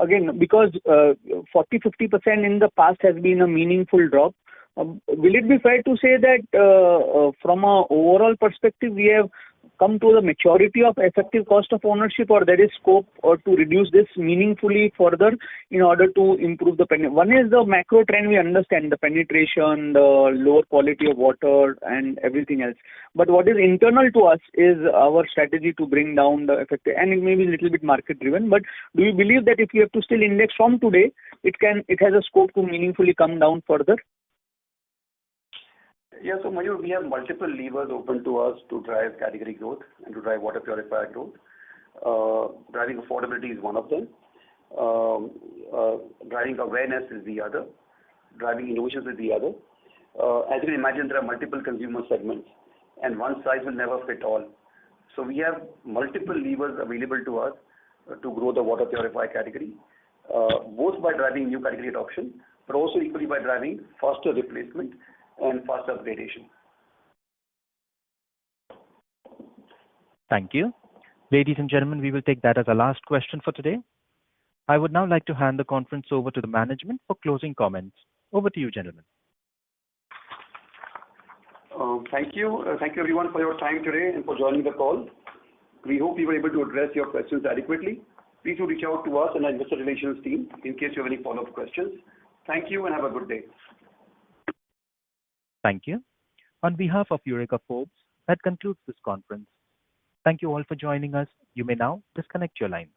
again, because 40-50% in the past has been a meaningful drop. Will it be fair to say that from a overall perspective, we have come to the maturity of effective cost of ownership, or there is scope to reduce this meaningfully further in order to improve the penetration? One is the macro trend, we understand, the penetration, the lower quality of water and everything else. But what is internal to us is our strategy to bring down the effective, and it may be a little bit market driven, but do you believe that if you have to still index from today, it has a scope to meaningfully come down further? Yeah, so Mayur, we have multiple levers open to us to drive category growth and to drive water purifier growth. Driving affordability is one of them. Driving awareness is the other. Driving innovations is the other. As you can imagine, there are multiple consumer segments, and one size will never fit all. So we have multiple levers available to us to grow the water purifier category, both by driving new category adoption, but also equally by driving faster replacement and faster upgradation. Thank you. Ladies and gentlemen, we will take that as our last question for today. I would now like to hand the conference over to the management for closing comments. Over to you, gentlemen. Thank you. Thank you everyone for your time today and for joining the call. We hope we were able to address your questions adequately. Please do reach out to us and our investor relations team in case you have any follow-up questions. Thank you and have a good day. Thank you. On behalf of Eureka Forbes, that concludes this conference. Thank you all for joining us. You may now disconnect your lines.